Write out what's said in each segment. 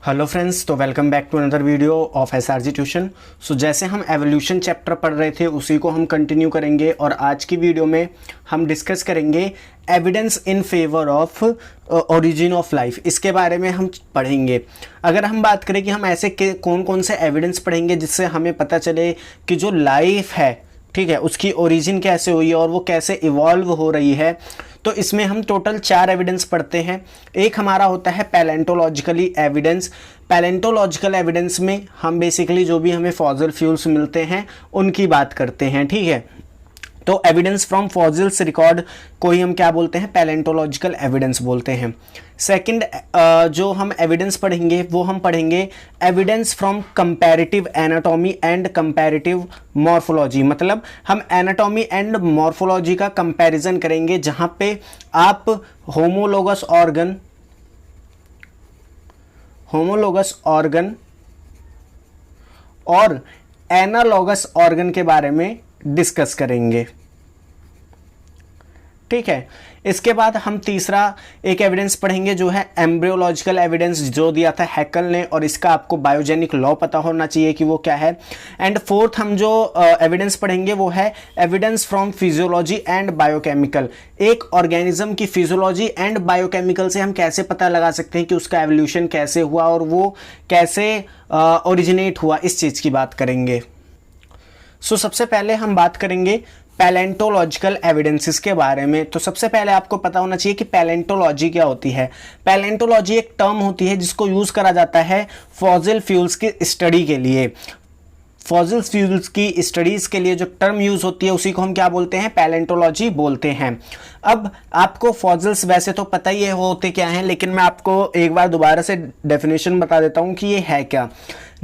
Hello friends, तो welcome back to another video of SRG tuition. So जैसे हम evolution chapter पढ़ रहे थे उसी को हम कंटिन्यू करेंगे और आज की वीडियो में हम डिस्कस करेंगे evidence in favour of origin of life. इसके बारे में हम पढ़ेंगे। अगर हम बात करें कि हम ऐसे कौन कौन से एविडेंस पढ़ेंगे जिससे हमें पता चले कि जो लाइफ है, ठीक है, उसकी ओरिजिन कैसे हुई है और वो कैसे इवॉल्व हो रही है, तो इसमें हम टोटल 4 एविडेंस पढ़ते हैं। एक हमारा होता है पैलेंटोलॉजिकली एविडेंस। पैलेंटोलॉजिकल एविडेंस में हम बेसिकली जो भी हमें फॉसिल फ्यूल्स मिलते हैं उनकी बात करते हैं, ठीक है। तो एविडेंस फ्रॉम फॉसिल्स रिकॉर्ड को ही हम क्या बोलते हैं, पैलेंटोलॉजिकल एविडेंस बोलते हैं। सेकंड जो हम एविडेंस पढ़ेंगे वो हम पढ़ेंगे evidence from comparative anatomy and comparative morphology. मतलब हम एनाटॉमी एंड मॉर्फोलॉजी का कंपैरिजन करेंगे जहां पे आप होमोलोगस ऑर्गन और एनालॉगस ऑर्गन के बारे में डिस्कस करेंगे, ठीक है। इसके बाद हम तीसरा एक एविडेंस पढ़ेंगे जो है एम्ब्रियोलॉजिकल एविडेंस, जो दिया था हैकल ने, और इसका आपको बायोजेनिक लॉ पता होना चाहिए कि वो क्या है। एंड फोर्थ हम जो एविडेंस पढ़ेंगे वो है evidence from physiology and biochemical. एक ऑर्गेनिज्म की फिजियोलॉजी एंड बायोकेमिकल से हम कैसे पता लगा सकते हैं कि उसका एवोल्यूशन कैसे हुआ और वो कैसे ओरिजिनेट हुआ, इस चीज़ की बात करेंगे। सो सबसे पहले हम बात करेंगे पैलेंटोलॉजिकल एविडेंसेस के बारे में। तो सबसे पहले आपको पता होना चाहिए कि पैलेंटोलॉजी क्या होती है। पैलेंटोलॉजी एक टर्म होती है जिसको यूज करा जाता है फॉसिल फ्यूल्स की स्टडी के लिए। फॉसिल फ्यूल्स की स्टडीज के लिए जो टर्म यूज होती है उसी को हम क्या बोलते हैं, पैलेंटोलॉजी बोलते हैं। अब आपको फॉसिल्स वैसे तो पता ही है वो होते क्या हैं, लेकिन मैं आपको एक बार दोबारा से डेफिनेशन बता देता हूं कि ये है क्या।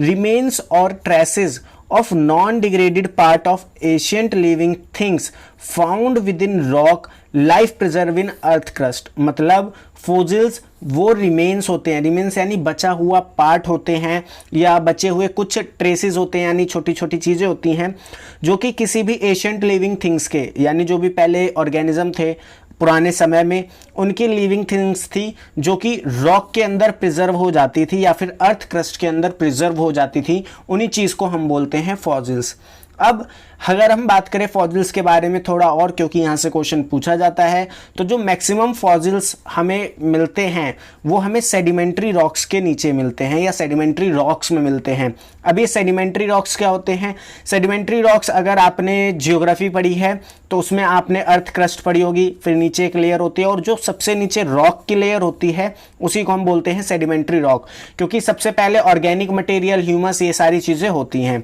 रिमेन्स और traces of non-degraded part of ancient living things found within rock life preserve in earth crust। मतलब फोसिल्स वो रिमेन्स होते हैं, रिमेन्स यानी बचा हुआ पार्ट होते हैं या बचे हुए कुछ ट्रेसेस होते हैं, यानी छोटी छोटी चीज़ें होती हैं जो कि किसी भी एशियंट लिविंग थिंग्स के, यानी जो भी पहले ऑर्गेनिज्म थे पुराने समय में, उनकी लिविंग थिंग्स थी जो कि रॉक के अंदर प्रिजर्व हो जाती थी या फिर अर्थ क्रस्ट के अंदर प्रिजर्व हो जाती थी। उन्हीं चीज़ को हम बोलते हैं फॉसिल्स। अब अगर हम बात करें फॉसिल्स के बारे में थोड़ा और, क्योंकि यहाँ से क्वेश्चन पूछा जाता है, तो जो मैक्सिमम फॉसिल्स हमें मिलते हैं वो हमें सेडिमेंट्री रॉक्स के नीचे मिलते हैं या सेडिमेंट्री रॉक्स में मिलते हैं। अब ये सेडिमेंट्री रॉक्स क्या होते हैं? सेडिमेंट्री रॉक्स अगर आपने जियोग्राफी पढ़ी है तो उसमें आपने अर्थ क्रस्ट पढ़ी होगी, फिर नीचे एक लेयर होती है और जो सबसे नीचे रॉक की लेयर होती है उसी को हम बोलते हैं सेडिमेंट्री रॉक, क्योंकि सबसे पहले ऑर्गेनिक मटेरियल, ह्यूमस, ये सारी चीज़ें होती हैं।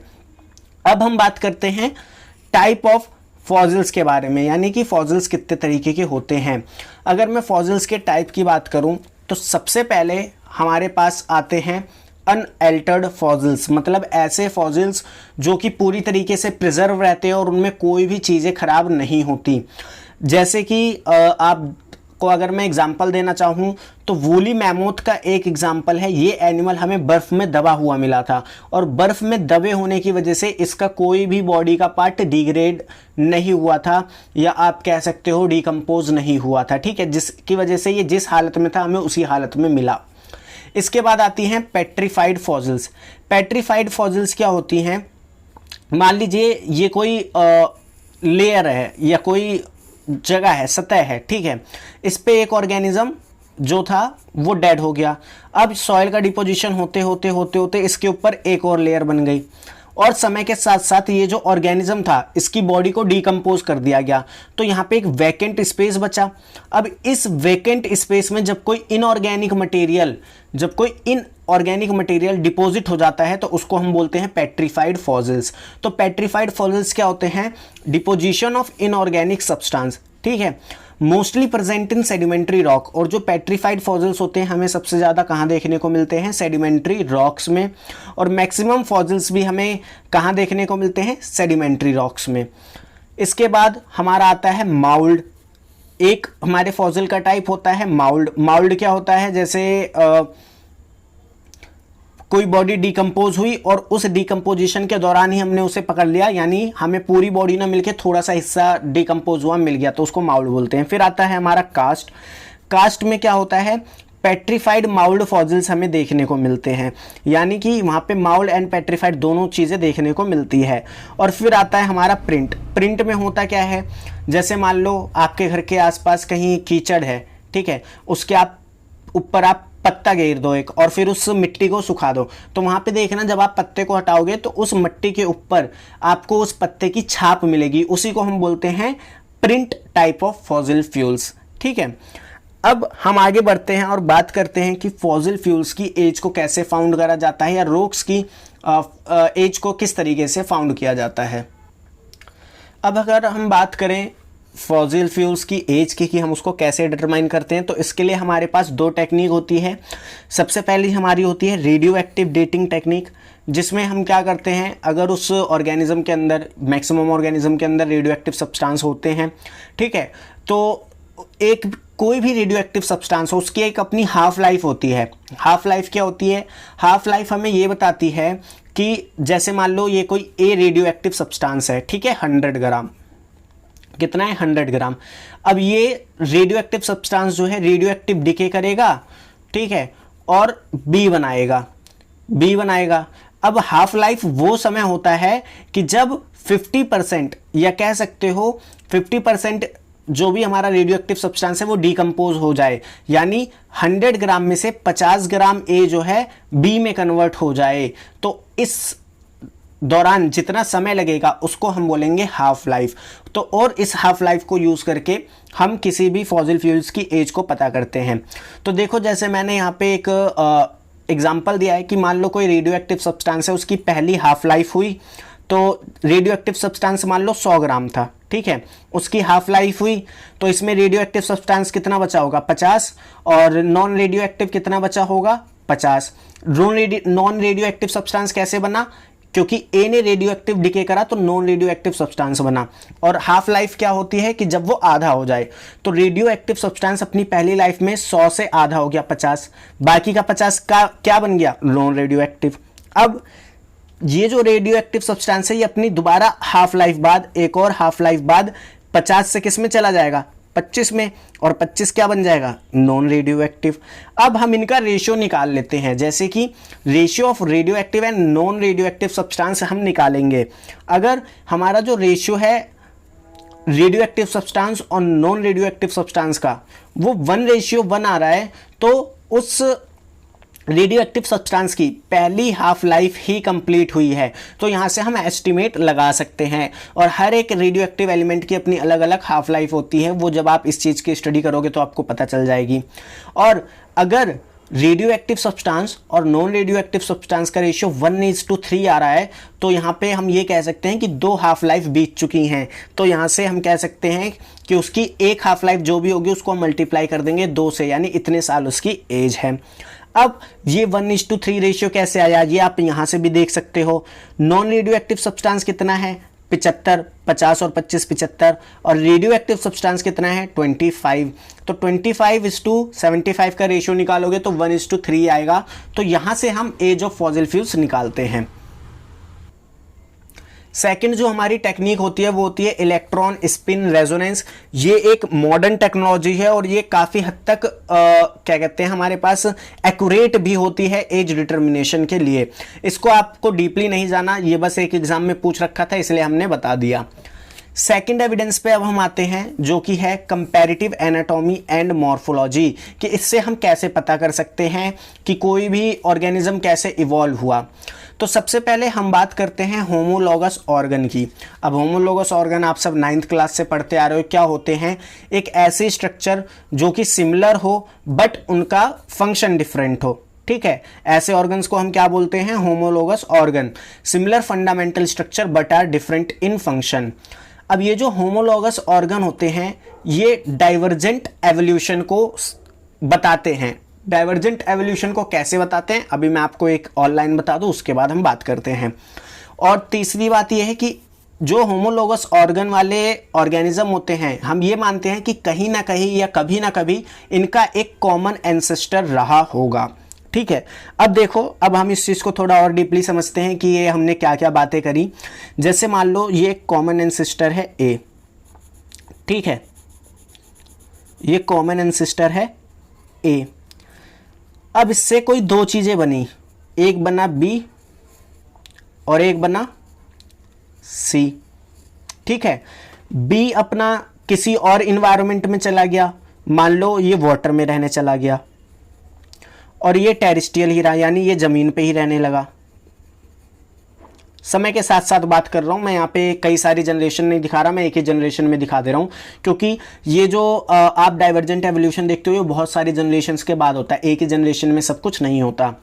अब हम बात करते हैं टाइप ऑफ फॉसिल्स के बारे में, यानी कि फॉसिल्स कितने तरीके के होते हैं। अगर मैं फॉसिल्स के टाइप की बात करूं तो सबसे पहले हमारे पास आते हैं अनएल्टर्ड फॉसिल्स। मतलब ऐसे फॉसिल्स जो कि पूरी तरीके से प्रिजर्व रहते हैं और उनमें कोई भी चीज़ें खराब नहीं होती। जैसे कि आप को अगर मैं एग्जांपल देना चाहूं तो वूली मैमोथ का एक एग्जांपल है। ये एनिमल हमें बर्फ में दबा हुआ मिला था और बर्फ में दबे होने की वजह से इसका कोई भी बॉडी का पार्ट डिग्रेड नहीं हुआ था, या आप कह सकते हो डिकम्पोज नहीं हुआ था, ठीक है, जिसकी वजह से ये जिस हालत में था हमें उसी हालत में मिला। इसके बाद आती हैं पेट्रीफाइड फॉसिल्स। पेट्रीफाइड फॉसिल्स क्या होती हैं? मान लीजिए ये कोई लेयर है या कोई जगह है, सतह है, ठीक है, इस पे एक ऑर्गेनिज्म जो था वो डेड हो गया। अब सॉइल का डिपोजिशन होते होते होते होते इसके ऊपर एक और लेयर बन गई और समय के साथ साथ ये जो ऑर्गेनिज्म था इसकी बॉडी को डिकम्पोज कर दिया गया, तो यहाँ पे एक वैकेंट स्पेस बचा। अब इस वैकेंट स्पेस में जब कोई इनऑर्गेनिक मटेरियल डिपॉजिट हो जाता है तो उसको हम बोलते हैं पेट्रीफाइड फॉसिल्स। तो पेट्रीफाइड फॉसिल्स क्या होते हैं? डिपोजिशन ऑफ इनऑर्गेनिक सब्सटेंस, ठीक है, mostly present in sedimentary rock. और जो पेट्रीफाइड फॉसिल्स होते हैं हमें सबसे ज़्यादा कहाँ देखने को मिलते हैं? सेडिमेंट्री रॉक्स में। और मैक्सिमम फॉसिल्स भी हमें कहाँ देखने को मिलते हैं? सेडिमेंट्री रॉक्स में। इसके बाद हमारा आता है माउल्ड। एक हमारे फॉसिल का टाइप होता है माउल्ड। माउल्ड क्या होता है? जैसे कोई बॉडी डिकम्पोज हुई और उस डिकम्पोजिशन के दौरान ही हमने उसे पकड़ लिया, यानी हमें पूरी बॉडी ना मिलके थोड़ा सा हिस्सा डिकम्पोज हुआ मिल गया, तो उसको माउल्ड बोलते हैं। फिर आता है हमारा कास्ट। कास्ट में क्या होता है? पेट्रीफाइड माउल्ड फॉसिल्स हमें देखने को मिलते हैं, यानी कि वहाँ पे माउल्ड एंड पेट्रीफाइड दोनों चीज़ें देखने को मिलती है। और फिर आता है हमारा प्रिंट। प्रिंट में होता क्या है, जैसे मान लो आपके घर के आसपास कहीं कीचड़ है, ठीक है, उसके ऊपर आप पत्ता घेर दो एक, और फिर उस मिट्टी को सुखा दो, तो वहाँ पे देखना जब आप पत्ते को हटाओगे तो उस मिट्टी के ऊपर आपको उस पत्ते की छाप मिलेगी, उसी को हम बोलते हैं print type of fossil fuels. ठीक है, अब हम आगे बढ़ते हैं और बात करते हैं कि फॉसिल फ्यूल्स की एज को कैसे फाउंड करा जाता है, या रॉक्स की एज को किस तरीके से फाउंड किया जाता है। अब अगर हम बात करें फॉसिल फ्यूल्स की एज की कि हम उसको कैसे डिटरमाइन करते हैं, तो इसके लिए हमारे पास दो टेक्निक होती है। सबसे पहली हमारी होती है रेडियो एक्टिव डेटिंग टेक्निक, जिसमें हम क्या करते हैं, अगर उस ऑर्गेनिज्म के अंदर, मैक्सिमम ऑर्गेनिज्म के अंदर रेडियो एक्टिव सब्सटेंस होते हैं, ठीक है, तो एक कोई भी रेडियो एक्टिव सब्सटेंस हो उसकी एक अपनी हाफ लाइफ होती है। हाफ लाइफ क्या होती है, हाफ लाइफ हमें ये बताती है कि जैसे मान लो ये कोई ए रेडियो एक्टिव सब्सटेंस है, ठीक है, 100 ग्राम, कितना है 100 ग्राम। अब ये रेडियो एक्टिव सब्सटेंस जो है रेडियो एक्टिव डिके करेगा, ठीक है, और बी बनाएगा। अब हाफ लाइफ वो समय होता है कि जब 50% या कह सकते हो 50% जो भी हमारा रेडियो एक्टिव सब्सटेंस है वो डिकम्पोज हो जाए, यानी 100 ग्राम में से 50 ग्राम ए जो है बी में कन्वर्ट हो जाए। तो इस दौरान जितना समय लगेगा उसको हम बोलेंगे हाफ लाइफ। तो और इस हाफ लाइफ को यूज़ करके हम किसी भी फॉसिल फ्यूल्स की एज को पता करते हैं। तो देखो, जैसे मैंने यहाँ पे एक एग्जांपल दिया है कि मान लो कोई रेडियो एक्टिव सब्सटेंस है, उसकी पहली हाफ लाइफ हुई, तो रेडियो एक्टिव सब्सटेंस मान लो 100 ग्राम था, ठीक है, उसकी हाफ लाइफ हुई, तो इसमें रेडियो एक्टिव सब्सटेंस कितना बचा होगा, 50, और नॉन रेडियो एक्टिव कितना बचा होगा, 50। नॉन रेडियो एक्टिव सब्सटेंस कैसे बना, क्योंकि ए ने रेडियो एक्टिव डिके करा तो नॉन रेडियो एक्टिव सब्सटेंस बना। और हाफ लाइफ क्या होती है कि जब वो आधा हो जाए, तो रेडियो एक्टिव सब्सटेंस अपनी पहली लाइफ में 100 से आधा हो गया 50, बाकी का 50 का क्या बन गया, नॉन रेडियो एक्टिव। अब ये जो रेडियो एक्टिव सब्सटेंस है ये अपनी दोबारा हाफ लाइफ बाद, एक और हाफ लाइफ बाद 50 से किस में चला जाएगा, 25 में, और 25 क्या बन जाएगा, नॉन रेडियो एक्टिव। अब हम इनका रेशियो निकाल लेते हैं, जैसे कि ratio of radio active and non radio active substance हम निकालेंगे। अगर हमारा जो रेशियो है रेडियो एक्टिव सब्सटेंस और नॉन रेडियो एक्टिव सब्सटेंस का वो 1:1 आ रहा है, तो उस रेडियो एक्टिव सब्सटेंस की पहली हाफ लाइफ ही कंप्लीट हुई है। तो यहाँ से हम एस्टिमेट लगा सकते हैं, और हर एक रेडियो एक्टिव एलिमेंट की अपनी अलग अलग हाफ लाइफ होती है, वो जब आप इस चीज़ की स्टडी करोगे तो आपको पता चल जाएगी। और अगर रेडियो एक्टिव सब्सटेंस और नॉन रेडियो एक्टिव सब्सटेंस का रेशियो 1:3 आ रहा है, तो यहाँ पे हम ये कह सकते हैं कि 2 हाफ लाइफ बीत चुकी हैं। तो यहाँ से हम कह सकते हैं कि उसकी एक हाफ लाइफ जो भी होगी उसको हम मल्टीप्लाई कर देंगे 2 से, यानी इतने साल उसकी एज है। अब ये 1:3 रेशियो कैसे आया, ये आप यहाँ से भी देख सकते हो। नॉन रेडियो एक्टिव सब्सटेंस कितना है, 75, 50 और 25 75, और रेडियो एक्टिव सब्सटेंस कितना है, 25। तो 25:75 का रेशियो निकालोगे तो 1:3 आएगा। तो यहाँ से हम एज ऑफ फॉसिल फ्यूल्स निकालते हैं। सेकंड जो हमारी टेक्निक होती है वो होती है इलेक्ट्रॉन स्पिन रेजोनेंस। ये एक मॉडर्न टेक्नोलॉजी है और ये काफ़ी हद तक क्या कहते हैं हमारे पास एक्यूरेट भी होती है एज डिटर्मिनेशन के लिए। इसको आपको डीपली नहीं जाना, ये बस एक एग्जाम में पूछ रखा था इसलिए हमने बता दिया। सेकंड एविडेंस पे अब हम आते हैं जो कि है कंपैरेटिव एनाटॉमी एंड मॉर्फोलॉजी, कि इससे हम कैसे पता कर सकते हैं कि कोई भी ऑर्गेनिज्म कैसे इवॉल्व हुआ। तो सबसे पहले हम बात करते हैं होमोलॉगस ऑर्गन की। अब होमोलॉगस ऑर्गन आप सब 9th क्लास से पढ़ते आ रहे हो, क्या होते हैं, एक ऐसे स्ट्रक्चर जो कि सिमिलर हो बट उनका फंक्शन डिफरेंट हो। ठीक है, ऐसे ऑर्गन्स को हम क्या बोलते हैं, homologous organ. Similar fundamental structure but are different in function. अब ये जो होमोलॉगस ऑर्गन होते हैं ये डाइवर्जेंट एवोल्यूशन को बताते हैं। डाइवर्जेंट एवोल्यूशन को कैसे बताते हैं अभी मैं आपको एक ऑनलाइन बता दूं, उसके बाद हम बात करते हैं। और तीसरी बात यह है कि जो होमोलॉगस ऑर्गन वाले ऑर्गेनिज्म होते हैं हम ये मानते हैं कि कहीं ना कहीं या कभी ना कभी इनका एक कॉमन एंसेस्टर रहा होगा। ठीक है, अब देखो, अब हम इस चीज़ को थोड़ा और डीपली समझते हैं कि ये हमने क्या क्या बातें करी। जैसे मान लो ये एक कॉमन एंसेस्टर है ए, ठीक है, ये कॉमन एंसेस्टर है ए। अब इससे कोई दो चीजें बनी, एक बना बी और एक बना सी। ठीक है, बी अपना किसी और इन्वायरमेंट में चला गया, मान लो ये वाटर में रहने चला गया, और ये टेरेस्ट्रियल ही रहा, यानी ये जमीन पे ही रहने लगा। समय के साथ साथ बात कर रहा हूं मैं, यहाँ पे कई सारी जनरेशन नहीं दिखा रहा, मैं एक ही जनरेशन में दिखा दे रहा हूं, क्योंकि ये जो आप डाइवर्जेंट एवोल्यूशन देखते हो ये बहुत सारी जनरेशन्स के बाद होता है, एक ही जनरेशन में सब कुछ नहीं होता।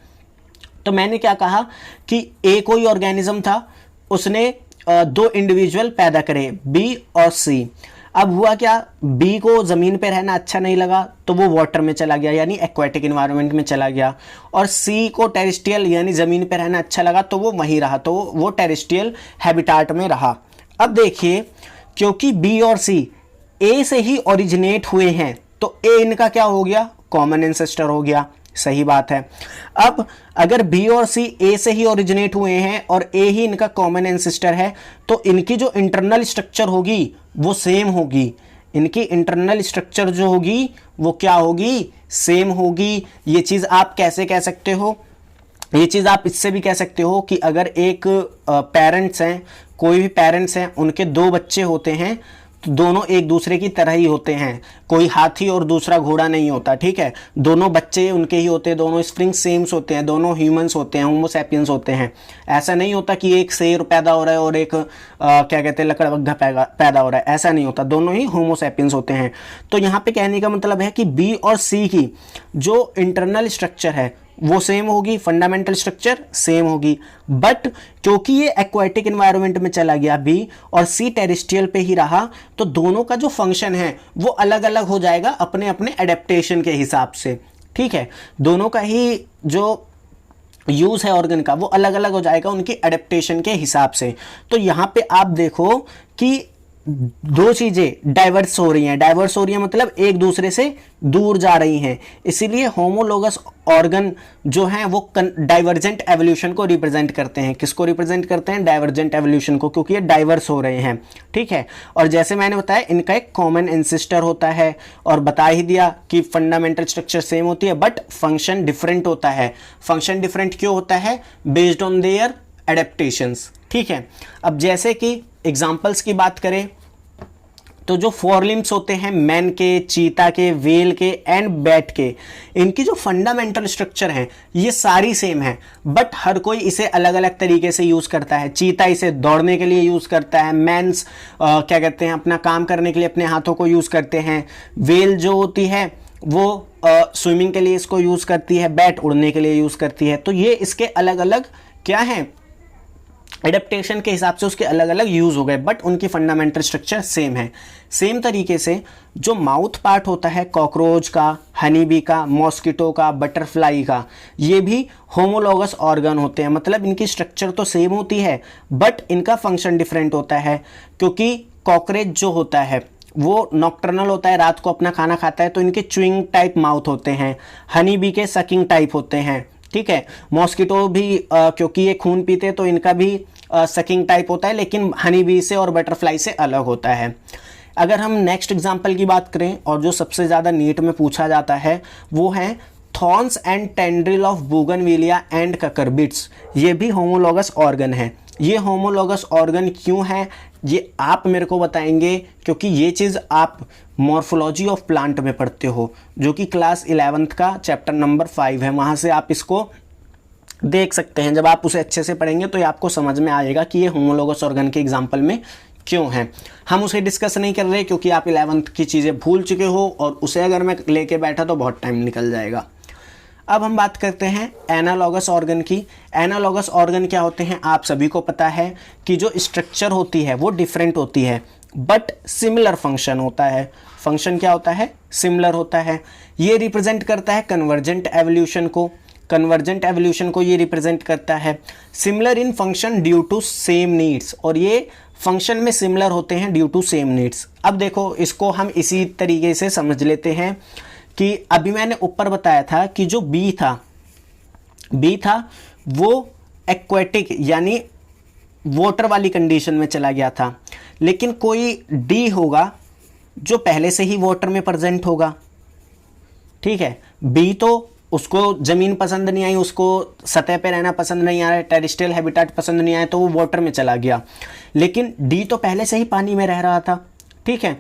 तो मैंने क्या कहा कि ए कोई ऑर्गेनिज्म था, उसने दो इंडिविजुअल पैदा करे, बी और सी। अब हुआ क्या, बी को जमीन पे रहना अच्छा नहीं लगा तो वो वाटर में चला गया, यानी एक्वेटिक इन्वायरमेंट में चला गया, और सी को टेरेस्ट्रियल यानी जमीन पे रहना अच्छा लगा तो वो वहीं रहा, तो वो टेरेस्ट्रियल हैबिटाट में रहा। अब देखिए, क्योंकि बी और सी ए से ही ओरिजिनेट हुए हैं तो ए इनका क्या हो गया, कॉमन एंसेस्टर हो गया। सही बात है। अब अगर बी और सी ए से ही ओरिजिनेट हुए हैं और ए ही इनका कॉमन एंसेस्टर है, तो इनकी जो इंटरनल स्ट्रक्चर होगी वो सेम होगी। इनकी इंटरनल स्ट्रक्चर जो होगी वो क्या होगी, सेम होगी। ये चीज आप कैसे कह सकते हो, ये चीज आप इससे भी कह सकते हो कि अगर एक पेरेंट्स हैं, कोई भी पेरेंट्स हैं, उनके दो बच्चे होते हैं तो दोनों एक दूसरे की तरह ही होते हैं, कोई हाथी और दूसरा घोड़ा नहीं होता। ठीक है, दोनों बच्चे उनके ही होते हैं, दोनों स्प्रिंग सेम्स होते हैं, दोनों ह्यूमंस होते हैं, होमो सैपियंस होते हैं। ऐसा नहीं होता कि एक शेर पैदा हो रहा है और एक क्या कहते हैं लकड़बग्घा पैदा हो रहा है, ऐसा नहीं होता, दोनों ही होमो सैपियंस होते हैं। तो यहाँ पे कहने का मतलब है कि बी और सी की जो इंटरनल स्ट्रक्चर है वो सेम होगी, फंडामेंटल स्ट्रक्चर सेम होगी, बट क्योंकि ये एक्वाटिक एनवायरनमेंट में चला गया बी और सी टेरेस्ट्रियल पे ही रहा, तो दोनों का जो फंक्शन है वो अलग अलग हो जाएगा अपने अपने एडेप्टेशन के हिसाब से। ठीक है, दोनों का ही जो यूज है ऑर्गन का वो अलग अलग हो जाएगा उनकी एडेप्टेशन के हिसाब से। तो यहां पे आप देखो कि दो चीजें डाइवर्स हो रही हैं, डाइवर्स हो रही हैं मतलब एक दूसरे से दूर जा रही हैं, इसीलिए होमोलोगस ऑर्गन जो हैं वो डाइवर्जेंट एवोल्यूशन को रिप्रेजेंट करते हैं। किसको रिप्रेजेंट करते हैं, डाइवर्जेंट एवोल्यूशन को, क्योंकि ये डाइवर्स हो रहे हैं। ठीक है, और जैसे मैंने बताया इनका एक कॉमन एंसेस्टर होता है, और बता ही दिया कि फंडामेंटल स्ट्रक्चर सेम होती है बट फंक्शन डिफरेंट होता है। फंक्शन डिफरेंट क्यों होता है, बेस्ड ऑन देयर एडेप्टेशंस। ठीक है, अब जैसे कि एग्जाम्पल्स की बात करें तो जो फोर लिम्स होते हैं मैन के, चीता के, वेल के एंड बैट के, इनकी जो फंडामेंटल स्ट्रक्चर है ये सारी सेम है, बट हर कोई इसे अलग अलग तरीके से यूज करता है। चीता इसे दौड़ने के लिए यूज करता है, मैन्स क्या कहते हैं अपना काम करने के लिए अपने हाथों को यूज करते हैं, वेल जो होती है वो स्विमिंग के लिए इसको यूज करती है, बैट उड़ने के लिए यूज करती है। तो ये इसके अलग अलग क्या है, एडेप्टेशन के हिसाब से उसके अलग अलग यूज हो गए, बट उनकी फंडामेंटल स्ट्रक्चर सेम है। सेम तरीके से जो माउथ पार्ट होता है कॉकरोच का, हनी बी का, मॉस्किटो का, बटरफ्लाई का, ये भी होमोलोगस ऑर्गन होते हैं, मतलब इनकी स्ट्रक्चर तो सेम होती है बट इनका फंक्शन डिफरेंट होता है। क्योंकि कॉकरेच जो होता है वो नॉक्टर्नल होता है, रात को अपना खाना खाता है, तो इनके च्युइंग टाइप माउथ होते हैं, हनी बी के सकिंग टाइप होते हैं। ठीक है, मॉस्किटो भी क्योंकि ये खून पीते हैं तो इनका भी सकिंग टाइप होता है, लेकिन हनी बी से और बटरफ्लाई से अलग होता है। अगर हम नेक्स्ट एग्जांपल की बात करें और जो सबसे ज़्यादा नीट में पूछा जाता है वो है thorns and tendril of bougainvillea and cucurbits. ये भी होमोलोगस ऑर्गन है। ये होमोलोगस ऑर्गन क्यों है ये आप मेरे को बताएंगे, क्योंकि ये चीज़ आप मॉर्फोलॉजी ऑफ प्लांट में पढ़ते हो, जो कि क्लास 11th का चैप्टर नंबर 5 है, वहाँ से आप इसको देख सकते हैं। जब आप उसे अच्छे से पढ़ेंगे तो ये आपको समझ में आएगा कि ये होमोलोगस ऑर्गन के एग्जाम्पल में क्यों है। हम उसे डिस्कस नहीं कर रहे क्योंकि आप 11th की चीज़ें भूल चुके हो, और उसे अगर मैं लेके बैठा तो बहुत टाइम निकल जाएगा। अब हम बात करते हैं एनालॉगस ऑर्गन की। एनालॉगस ऑर्गन क्या होते हैं, आप सभी को पता है कि जो स्ट्रक्चर होती है वो डिफरेंट होती है बट सिमिलर फंक्शन होता है। फंक्शन क्या होता है, सिमिलर होता है। ये रिप्रेजेंट करता है कन्वर्जेंट एवोल्यूशन को, कन्वर्जेंट एवोल्यूशन को ये रिप्रेजेंट करता है। Similar in function due to same needs, और ये फंक्शन में सिमिलर होते हैं ड्यू टू सेम नीड्स। अब देखो इसको हम इसी तरीके से समझ लेते हैं कि अभी मैंने ऊपर बताया था कि जो बी था वो एक्वेटिक यानी वाटर वाली कंडीशन में चला गया था, लेकिन कोई डी होगा जो पहले से ही वाटर में प्रेजेंट होगा। ठीक है, बी तो उसको ज़मीन पसंद नहीं आई, उसको सतह पे रहना पसंद नहीं आया, टेरेस्ट्रियल हैबिटेट पसंद नहीं आया, तो वो वाटर में चला गया। लेकिन डी तो पहले से ही पानी में रह रहा था, ठीक है।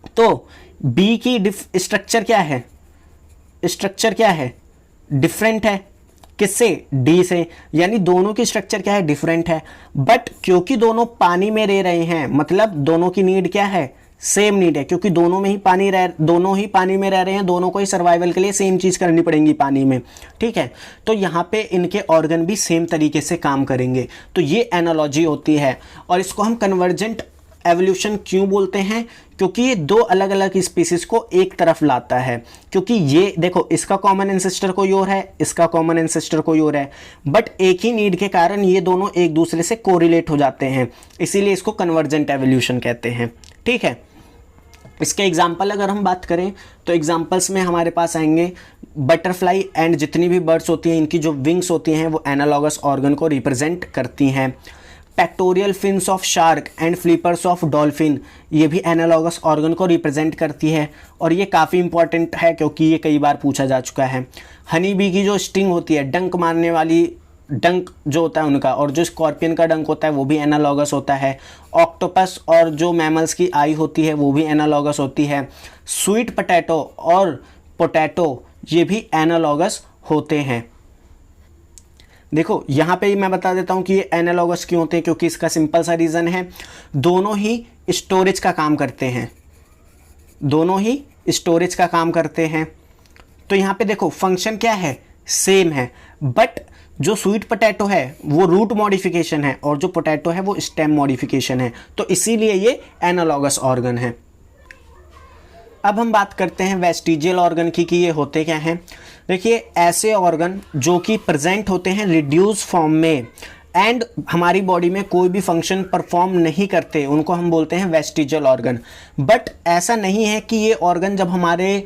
तो बी की स्ट्रक्चर क्या है, स्ट्रक्चर क्या है, डिफरेंट है किससे, डी से, यानी दोनों की स्ट्रक्चर क्या है, डिफरेंट है। बट क्योंकि दोनों पानी में रह रहे हैं, मतलब दोनों की नीड क्या है, सेम नीड है, क्योंकि दोनों में ही दोनों ही पानी में रह रहे हैं, दोनों को ही सर्वाइवल के लिए सेम चीज़ करनी पड़ेगी पानी में, ठीक है। तो यहाँ पे इनके ऑर्गन भी सेम तरीके से काम करेंगे। तो ये एनालॉजी होती है, और इसको हम कन्वर्जेंट एवोल्यूशन क्यों बोलते हैं, क्योंकि ये दो अलग अलग स्पीसीज को एक तरफ लाता है। क्योंकि ये देखो, इसका कॉमन एंसेस्टर कोई और है, इसका कॉमन एंसेस्टर कोई और है, बट एक ही नीड के कारण ये दोनों एक दूसरे से कोरिलेट हो जाते हैं, इसीलिए इसको कन्वर्जेंट एवोल्यूशन कहते हैं, ठीक है। इसके एग्जाम्पल अगर हम बात करें तो एग्जाम्पल्स में हमारे पास आएंगे बटरफ्लाई एंड जितनी भी बर्ड्स होती हैं, इनकी जो विंग्स होती हैं वो एनालॉगस ऑर्गन को रिप्रेजेंट करती हैं। Pectoral fins of shark and flippers of dolphin, ये भी एनालॉगस ऑर्गन को रिप्रेजेंट करती है, और ये काफ़ी इंपॉर्टेंट है क्योंकि ये कई बार पूछा जा चुका है। हनी बी की जो स्टिंग होती है, डंक मारने वाली डंक जो होता है उनका, और जो स्कॉर्पियन का डंक होता है वो भी एनालॉगस होता है। ऑक्टोपस और जो मैमल्स की आई होती है वो भी एनालॉगस होती है। स्वीट पोटैटो और पोटैटो ये भी एनालॉगस होते हैं। देखो यहाँ पे मैं बता देता हूँ कि ये एनालॉगस क्यों होते हैं, क्योंकि इसका सिंपल सा रीज़न है, दोनों ही स्टोरेज का काम करते हैं, दोनों ही स्टोरेज का काम करते हैं। तो यहाँ पे देखो फंक्शन क्या है, सेम है, बट जो स्वीट पोटैटो है वो रूट मॉडिफिकेशन है, और जो पोटैटो है वो स्टेम मॉडिफिकेशन है, तो इसीलिए ये एनालॉगस ऑर्गन है। अब हम बात करते हैं वेस्टिजियल ऑर्गन की कि ये होते क्या हैं। देखिए, ऐसे ऑर्गन जो कि प्रेजेंट होते हैं रिड्यूस फॉर्म में एंड हमारी बॉडी में कोई भी फंक्शन परफॉर्म नहीं करते, उनको हम बोलते हैं वेस्टिजियल ऑर्गन। बट ऐसा नहीं है कि ये ऑर्गन जब हमारे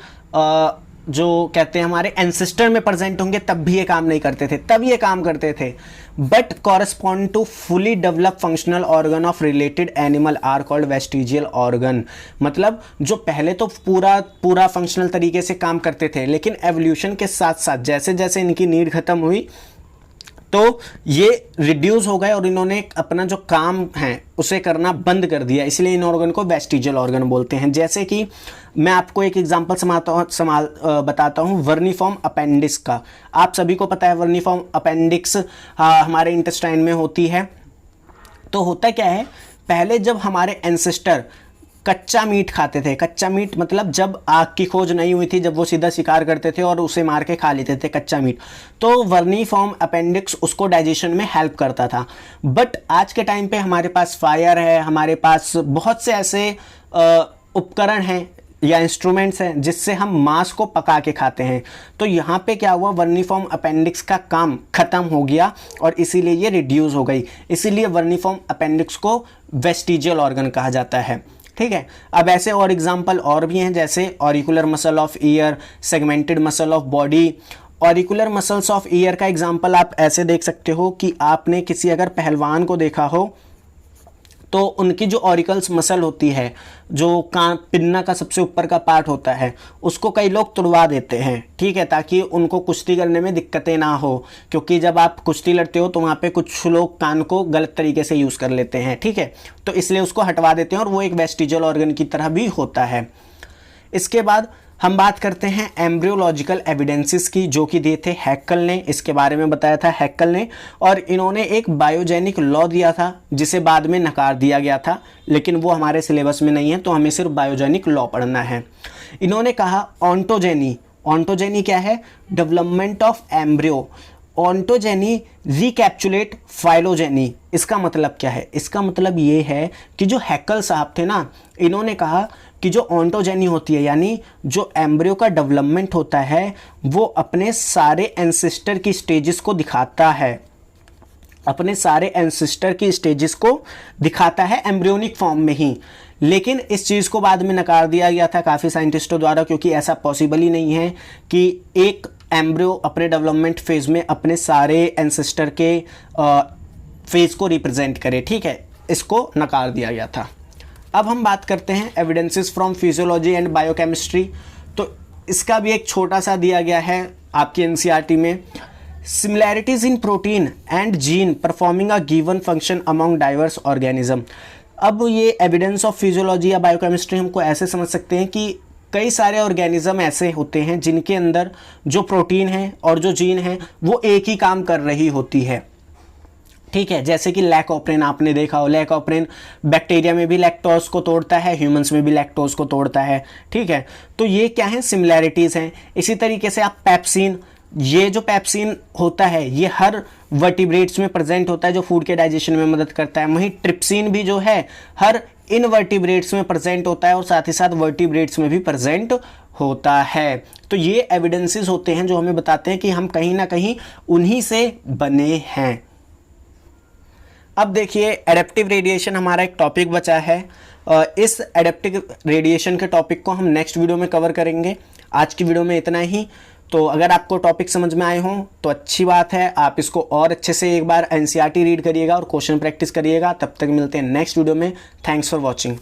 जो कहते हैं हमारे एंसेस्टर में प्रेजेंट होंगे तब भी ये काम नहीं करते थे, तब ये काम करते थे। But correspond to fully develop functional organ of related animal are called vestigial organ. मतलब जो पहले तो पूरा फंक्शनल तरीके से काम करते थे, लेकिन एवोल्यूशन के साथ साथ जैसे जैसे इनकी नीड खत्म हुई तो ये रिड्यूस हो गए और इन्होंने अपना जो काम है उसे करना बंद कर दिया, इसलिए इन ऑर्गन को वेस्टिजियल ऑर्गन बोलते हैं। जैसे कि मैं आपको एक एग्जांपल बताता हूँ वर्निफॉर्म अपेंडिक्स का। आप सभी को पता है वर्निफॉर्म अपेंडिक्स हमारे इंटेस्टाइन में होती है। तो होता क्या है, पहले जब हमारे एंसेस्टर कच्चा मीट खाते थे, कच्चा मीट मतलब जब आग की खोज नहीं हुई थी, जब वो सीधा शिकार करते थे और उसे मार के खा लेते थे कच्चा मीट, तो वर्निफॉर्म अपेंडिक्स उसको डाइजेशन में हेल्प करता था। बट आज के टाइम पे हमारे पास फायर है, हमारे पास बहुत से ऐसे उपकरण हैं या इंस्ट्रूमेंट्स हैं जिससे हम मांस को पका के खाते हैं। तो यहाँ पे क्या हुआ, वर्निफॉर्म अपेंडिक्स का काम खत्म हो गया और इसीलिए ये रिड्यूस हो गई, इसीलिए वर्निफॉर्म अपेंडिक्स को वेस्टिजियल ऑर्गन कहा जाता है। ठीक है। अब ऐसे और एग्जाम्पल और भी हैं, जैसे auricular muscle of year, segmented muscle of body. Auricular muscles of year का एग्जाम्पल आप ऐसे देख सकते हो कि आपने किसी अगर पहलवान को देखा हो तो उनकी जो ऑरिकल्स मसल होती है, जो कान पिन्ना का सबसे ऊपर का पार्ट होता है, उसको कई लोग तुड़वा देते हैं, ठीक है, ताकि उनको कुश्ती करने में दिक्कतें ना हो, क्योंकि जब आप कुश्ती लड़ते हो तो वहाँ पे कुछ लोग कान को गलत तरीके से यूज़ कर लेते हैं, ठीक है, तो इसलिए उसको हटवा देते हैं और वो एक वेस्टिजियल ऑर्गन की तरह भी होता है। इसके बाद हम बात करते हैं एम्ब्रियोलॉजिकल एविडेंसेस की, जो कि दिए थे हैक्कल ने, इसके बारे में बताया था हैक्कल ने, और इन्होंने एक बायोजेनिक लॉ दिया था जिसे बाद में नकार दिया गया था, लेकिन वो हमारे सिलेबस में नहीं है, तो हमें सिर्फ बायोजेनिक लॉ पढ़ना है। इन्होंने कहा ऑन्टोजेनी, ऑन्टोजेनी क्या है, development of embryo, ontogeny recapitulate phylogeny. इसका मतलब क्या है, इसका मतलब ये है कि जो हैक्कल साहब थे ना, इन्होंने कहा कि जो ऑन्टोजेनी होती है, यानी जो एम्ब्रियो का डेवलपमेंट होता है, वो अपने सारे एंसेस्टर की स्टेजेस को दिखाता है, अपने सारे एंसेस्टर की स्टेजेस को दिखाता है एम्ब्रियोनिक फॉर्म में ही। लेकिन इस चीज़ को बाद में नकार दिया गया था काफ़ी साइंटिस्टों द्वारा, क्योंकि ऐसा पॉसिबल ही नहीं है कि एक एम्ब्रियो अपने डेवलपमेंट फेज़ में अपने सारे एंसेस्टर के फेज़ को रिप्रेजेंट करे, ठीक है, इसको नकार दिया गया था। अब हम बात करते हैं evidences from physiology and biochemistry. तो इसका भी एक छोटा सा दिया गया है आपकी एनसीईआरटी में, similarities in protein and gene performing a given function among diverse organism. अब ये एविडेंस ऑफ फिजियोलॉजी या बायोकेमिस्ट्री हमको ऐसे समझ सकते हैं कि कई सारे ऑर्गेनिज्म ऐसे होते हैं जिनके अंदर जो प्रोटीन है और जो जीन है वो एक ही काम कर रही होती है, ठीक है। जैसे कि लैकोप्रिन आपने देखा हो, लैकोप्रिन बैक्टीरिया में भी लैक्टोज को तोड़ता है, ह्यूमंस में भी लैक्टोज को तोड़ता है, ठीक है। तो ये क्या है, सिमिलैरिटीज हैं। इसी तरीके से आप पेप्सिन, ये जो पेप्सिन होता है ये हर वर्टिब्रेट्स में प्रेजेंट होता है जो फूड के डाइजेशन में मदद करता है। वहीं ट्रिप्सिन भी जो है हर इनवर्टिब्रेट्स में प्रेजेंट होता है और साथ ही साथ वर्टिब्रेट्स में भी प्रेजेंट होता है। तो ये एविडेंसेस होते हैं जो हमें बताते हैं कि हम कहीं ना कहीं उन्हीं से बने हैं। अब देखिए एडेप्टिव रेडिएशन हमारा एक टॉपिक बचा है। इस एडेप्टिव रेडिएशन के टॉपिक को हम नेक्स्ट वीडियो में कवर करेंगे। आज की वीडियो में इतना ही। तो अगर आपको टॉपिक समझ में आए हों तो अच्छी बात है, आप इसको और अच्छे से एक बार एनसीईआरटी रीड करिएगा और क्वेश्चन प्रैक्टिस करिएगा। तब तक मिलते हैं नेक्स्ट वीडियो में। Thanks for watching.